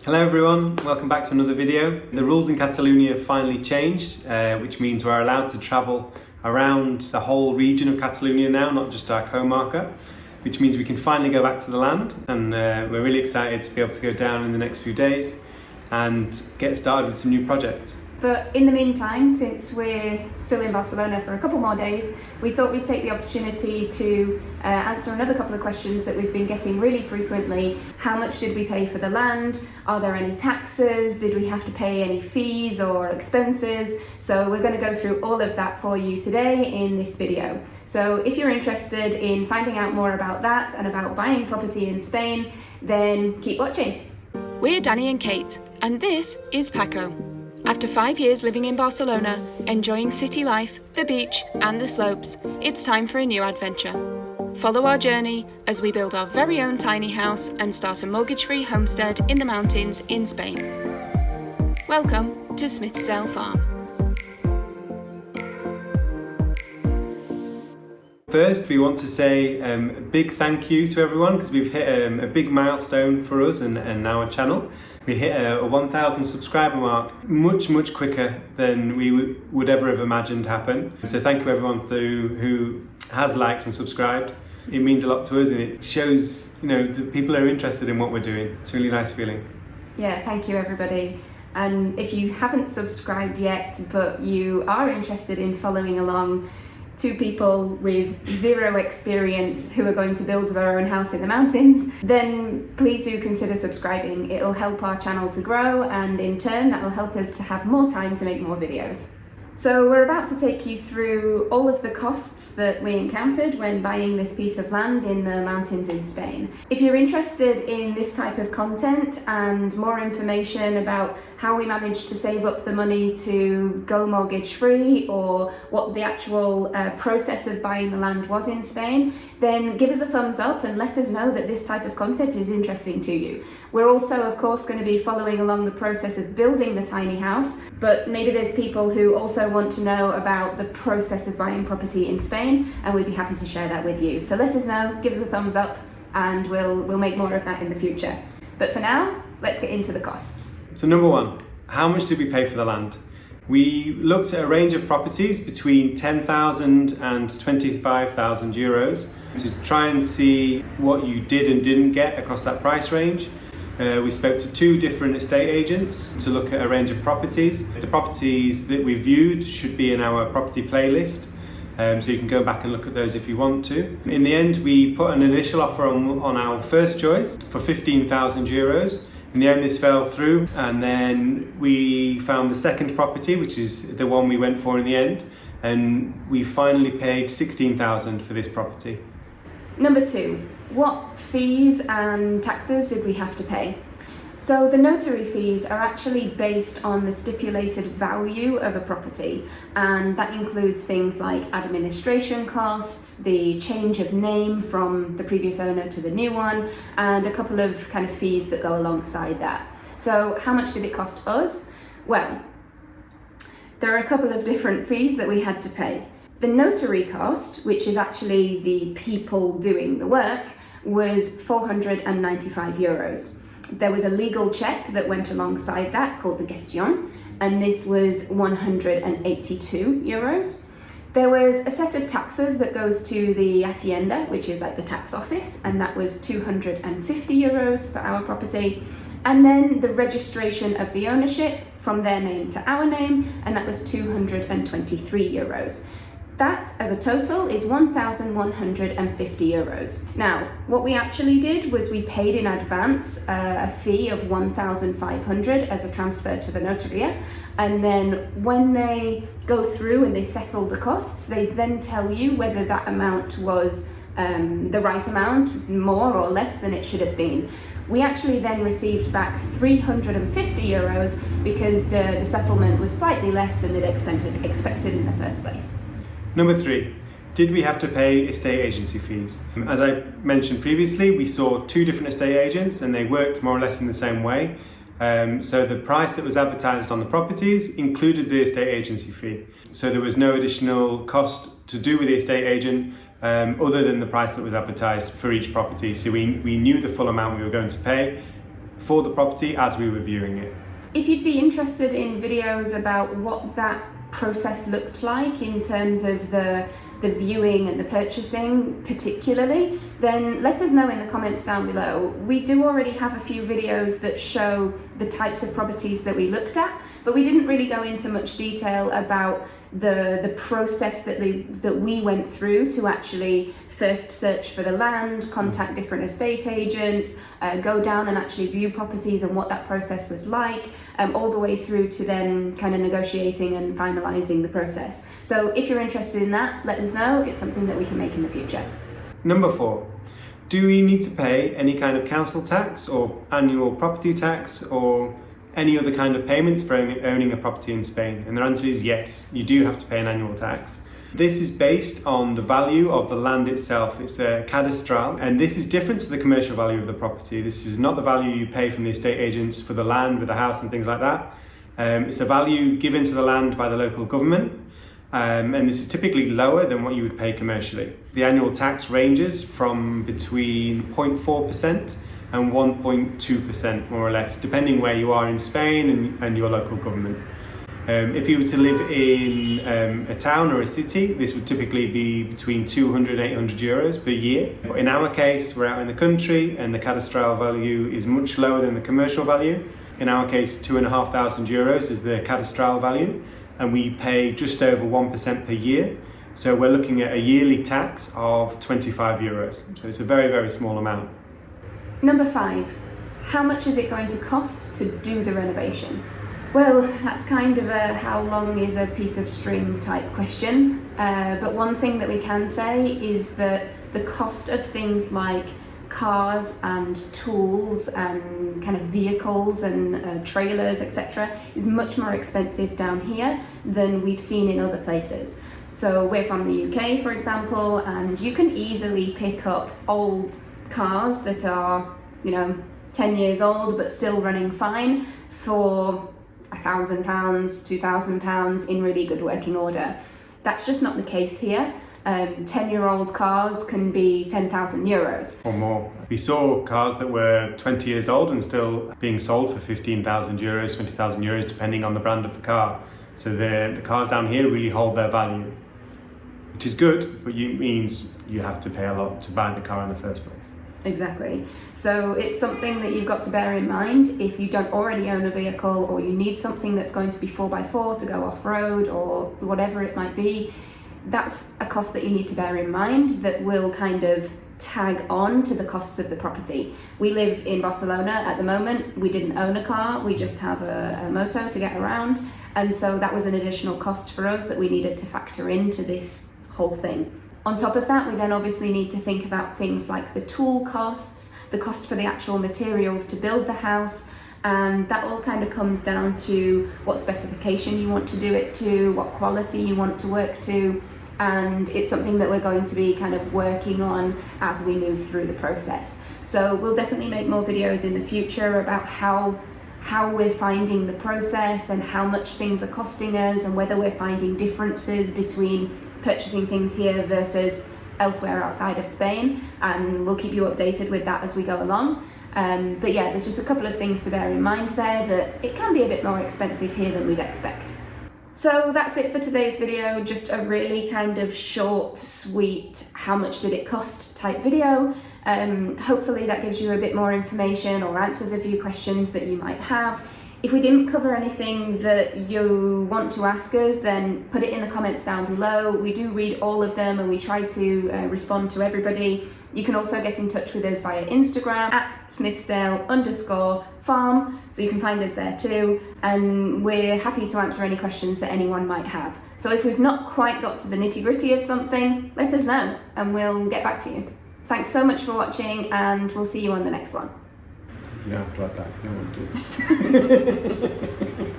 Hello everyone, welcome back to another video. The rules in Catalonia have finally changed, which means we're allowed to travel around the whole region of Catalonia now, not just our comarca, which means we can finally go back to the land, and we're really excited to be able to go down in the next few days and get started with some new projects. But in the meantime, since we're still in Barcelona for a couple more days, we thought we'd take the opportunity to answer another couple of questions that we've been getting really frequently. How much did we pay for the land? Are there any taxes? Did we have to pay any fees or expenses? So we're going to go through all of that for you today in this video. So if you're interested in finding out more about that and about buying property in Spain, then keep watching. We're Danny and Kate, and this is Paco. After 5 years living in Barcelona, enjoying city life, the beach and the slopes, it's time for a new adventure. Follow our journey as we build our very own tiny house and start a mortgage-free homestead in the mountains in Spain. Welcome to Smithsdale Farm. First, we want to say a big thank you to everyone because we've hit a big milestone for us and our channel. We hit a 1,000 subscriber mark much quicker than we would ever have imagined happen. So thank you everyone who has liked and subscribed. It means a lot to us and it shows that people are interested in what we're doing. It's a really nice feeling. Yeah, thank you everybody. And if you haven't subscribed yet, but you are interested in following along, two people with zero experience who are going to build their own house in the mountains, then please do consider subscribing. It'll help our channel to grow, and in turn that will help us to have more time to make more videos. So we're about to take you through all of the costs that we encountered when buying this piece of land in the mountains in Spain. If you're interested in this type of content and more information about how we managed to save up the money to go mortgage free, or what the actual process of buying the land was in Spain, then give us a thumbs up and let us know that this type of content is interesting to you. We're also of course going to be following along the process of building the tiny house, but maybe there's people who also want to know about the process of buying property in Spain, and we'd be happy to share that with you. So let us know, give us a thumbs up, and we'll make more of that in the future. But for now, let's get into the costs. So number one, how much did we pay for the land? We looked at a range of properties between 10,000 and 25,000 euros to try and see what you did and didn't get across that price range. We spoke to two different estate agents to look at a range of properties. The properties that we viewed should be in our property playlist, so you can go back and look at those if you want to. In the end, we put an initial offer on our first choice for 15,000 euros. In the end, this fell through, and then we found the second property, which is the one we went for in the end, and we finally paid 16,000 for this property. Number two, what fees and taxes did we have to pay? So the notary fees are actually based on the stipulated value of a property, and that includes things like administration costs, the change of name from the previous owner to the new one, and a couple of kind of fees that go alongside that. So how much did it cost us? Well, there are a couple of different fees that we had to pay. The notary cost, which is actually the people doing the work, was 495 euros. There was a legal check that went alongside that called the gestion, and this was 182 euros. There was a set of taxes that goes to the Hacienda, which is like the tax office, and that was 250 euros for our property. And then the registration of the ownership from their name to our name, and that was 223 euros. That, as a total, is 1,150 euros. Now, what we actually did was we paid in advance a fee of 1,500 as a transfer to the notaria, and then when they go through and they settle the costs, they then tell you whether that amount was the right amount, more or less than it should have been. We actually then received back 350 euros because the settlement was slightly less than they'd expected in the first place. Number three, did we have to pay estate agency fees? As I mentioned previously, we saw two different estate agents and they worked more or less in the same way. So the price that was advertised on the properties included the estate agency fee. So there was no additional cost to do with the estate agent other than the price that was advertised for each property. So we knew the full amount we were going to pay for the property as we were viewing it. If you'd be interested in videos about what that process looked like in terms of the viewing and the purchasing particularly, then let us know in the comments down below. We do already have a few videos that show the types of properties that we looked at, but we didn't really go into much detail about the process that we went through to actually first search for the land, contact different estate agents, go down and actually view properties and what that process was like, all the way through to then kind of negotiating and finalising the process. So if you're interested in that, let us know. It's something that we can make in the future. Number 4, do we need to pay any kind of council tax or annual property tax or any other kind of payments for owning a property in Spain? And the answer is yes, you do have to pay an annual tax. This is based on the value of the land itself. It's a cadastral, and this is different to the commercial value of the property. This is not the value you pay from the estate agents for the land with the house and things like that. It's a value given to the land by the local government, and this is typically lower than what you would pay commercially. The annual tax ranges from between 0.4% and 1.2% more or less, depending where you are in Spain and your local government. If you were to live in a town or a city, this would typically be between 200 and 800 euros per year. But in our case, we're out in the country and the cadastral value is much lower than the commercial value. In our case, 2,500 euros is the cadastral value, and we pay just over 1% per year. So we're looking at a yearly tax of 25 euros. So it's a very, very small amount. Number 5, how much is it going to cost to do the renovation? Well, that's kind of a how long is a piece of string type question, but one thing that we can say is that the cost of things like cars and tools and kind of vehicles and trailers, etc., is much more expensive down here than we've seen in other places. So we're from the UK, for example, and you can easily pick up old cars that are, 10 years old but still running fine for £1,000, £2,000 in really good working order. That's just not the case here. 10-year-old cars can be 10,000 euros. Or more. We saw cars that were 20 years old and still being sold for 15,000 euros, 20,000 euros, depending on the brand of the car. So the cars down here really hold their value, which is good, but it means you have to pay a lot to buy the car in the first place. Exactly. So it's something that you've got to bear in mind if you don't already own a vehicle or you need something that's going to be 4x4 to go off-road or whatever it might be. That's a cost that you need to bear in mind that will kind of tag on to the costs of the property. We live in Barcelona at the moment. We didn't own a car, we just have a moto to get around, and so that was an additional cost for us that we needed to factor into this whole thing. On top of that, we then obviously need to think about things like the tool costs, the cost for the actual materials to build the house, and that all kind of comes down to what specification you want to do it to, what quality you want to work to, and it's something that we're going to be kind of working on as we move through the process. So we'll definitely make more videos in the future about how we're finding the process and how much things are costing us and whether we're finding differences between purchasing things here versus elsewhere outside of Spain, and we'll keep you updated with that as we go along. But yeah, there's just a couple of things to bear in mind there, that it can be a bit more expensive here than we'd expect. So that's it for today's video, just a really kind of short, sweet, how much did it cost type video. Hopefully that gives you a bit more information or answers a few questions that you might have. If we didn't cover anything that you want to ask us, then put it in the comments down below. We do read all of them and we try to respond to everybody. You can also get in touch with us via Instagram at Smithsdale_farm, so you can find us there too, and we're happy to answer any questions that anyone might have. So if we've not quite got to the nitty-gritty of something, let us know and we'll get back to you. Thanks so much for watching, and we'll see you on the next one. You don't have to like that if you don't want to.